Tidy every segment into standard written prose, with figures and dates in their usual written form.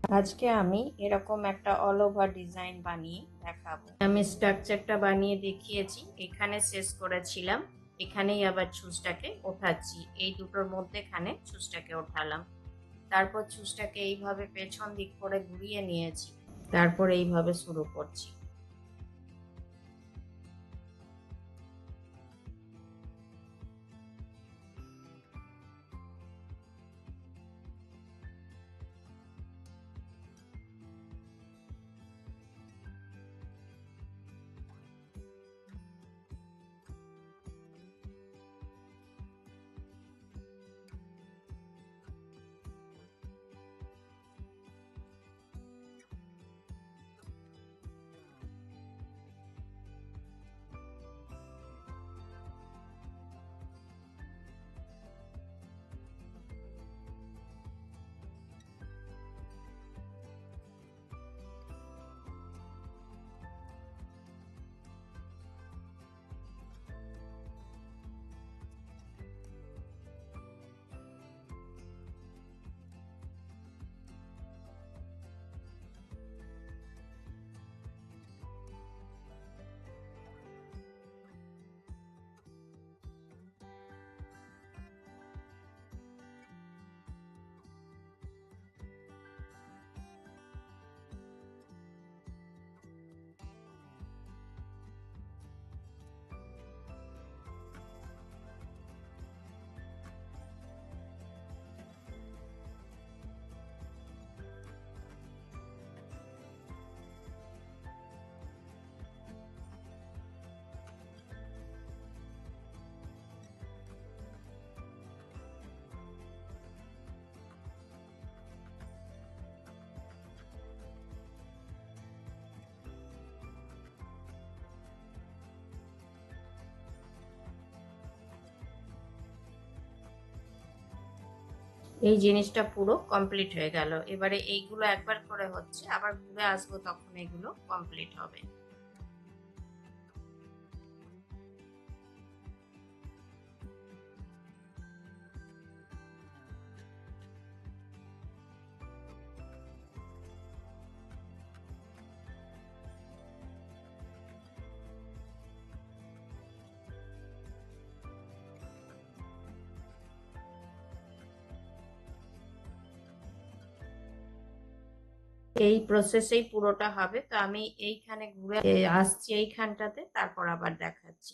আজকে আমি এরকম একটা অল ওভার ডিজাইন বানিয়ে দেখাবো। আমি স্ট্রাকচারটা বানিয়ে দেখিয়েছি, এখানে শেষ করেছিলাম, এখানেই আবার ছুঁচটাকে ওঠাচ্ছি। এই দুটোর মধ্যেখানে ছুঁচটাকে ওঠালাম, তারপর ছুঁচটাকে এইভাবে পেছন দিক করে ঘুরিয়ে নিয়েছি, তারপর এইভাবে শুরু করছি। এই জিনিসটা পুরো কমপ্লিট হয়ে গেল। এবারে এইগুলো একবার করে হচ্ছে, আবার ঘুরে আসবো, তখন এগুলো কমপ্লিট হবে। এই প্রসেসেই পুরোটা হবে। তো আমি এইখানে ঘুরে আসছি এইখানটাতে, তারপর আবার দেখাচ্ছি।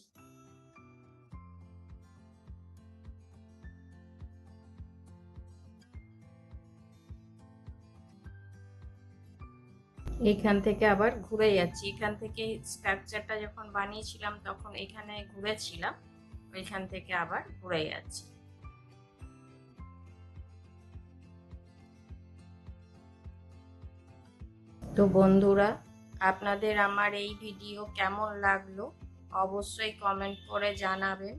এইখান থেকে আবার ঘুরে যাচ্ছি, এখান থেকে স্ট্রাকচারটা যখন বানিয়েছিলাম তখন এখানে ঘুরেছিলাম, ওইখান থেকে আবার ঘুরে যাচ্ছি। তো বন্ধুরা, আপনাদের আমার এই ভিডিও কেমন লাগলো অবশ্যই কমেন্ট করে জানাবেন।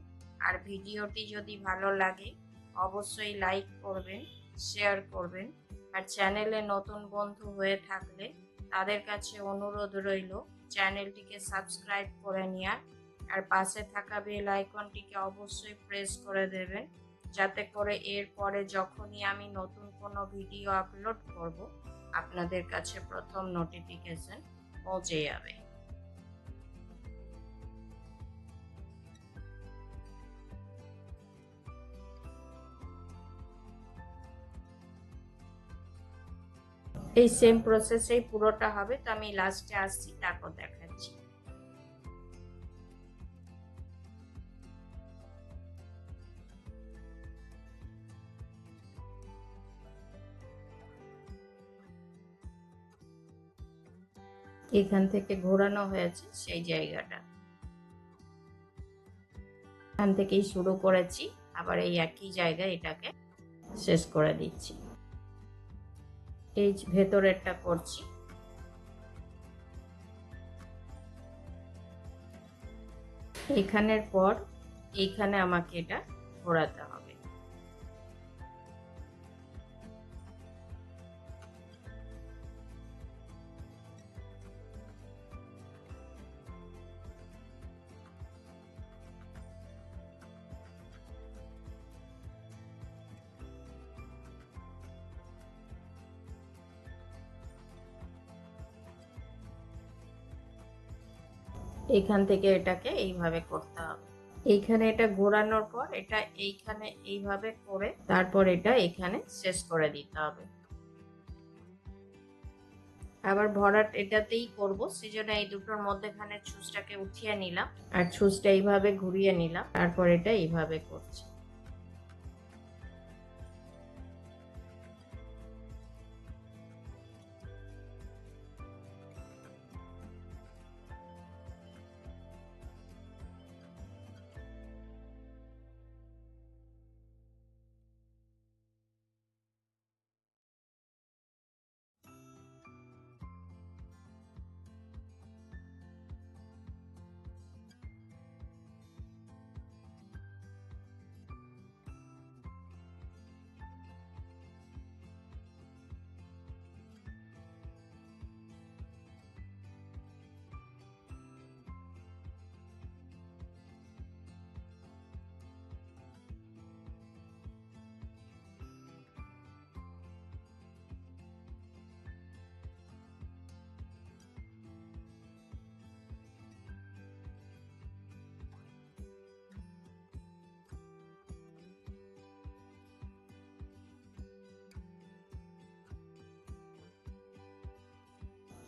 আর ভিডিওটি যদি ভালো লাগে অবশ্যই লাইক করবেন, শেয়ার করবেন। আর চ্যানেলে নতুন বন্ধু হয়ে থাকলে তাদের কাছে অনুরোধ রইল চ্যানেলটিকে সাবস্ক্রাইব করে নেওয়ার। আর পাশে থাকা বেল আইকনটিকে অবশ্যই প্রেস করে দেবেন, যাতে করে এরপরে যখনই আমি নতুন কোনো ভিডিও আপলোড করব আপনাদের কাছে প্রথম নোটিফিকেশন পৌঁছে যাবে। এই সেম প্রসেসেই পুরোটা হবে। তো আমি লাস্টে আসছি, তারপর দেখাচ্ছি। এখান থেকে ঘোরানো হয়েছে সেই জায়গাটা, এখান থেকেই শুরু করেছি, আবার এই একই জায়গায় এটাকে শেষ করে দিচ্ছি। এই ভেতরেরটা করছি। এখানের পর এইখানে আমাকে এটা ঘোরাতে হবে। এইখান থেকে এটাকে এইভাবে করতে হবে। এইখানে এটা ঘোরানোর পর এটা এইখানে এইভাবে করে তারপর এটা এখানে শেষ করে দিতে হবে। আবার ভরাট এটাতেই করব, সেজন্য এই দুটোর মধ্যেখানে ছুঁচটাকে উঠিয়ে নিলাম আর ছুঁচটা এইভাবে ঘুরিয়ে নিলাম, তারপর এটা এইভাবে করছি।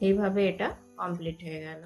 এইভাবে এটা কমপ্লিট হয়ে গেল।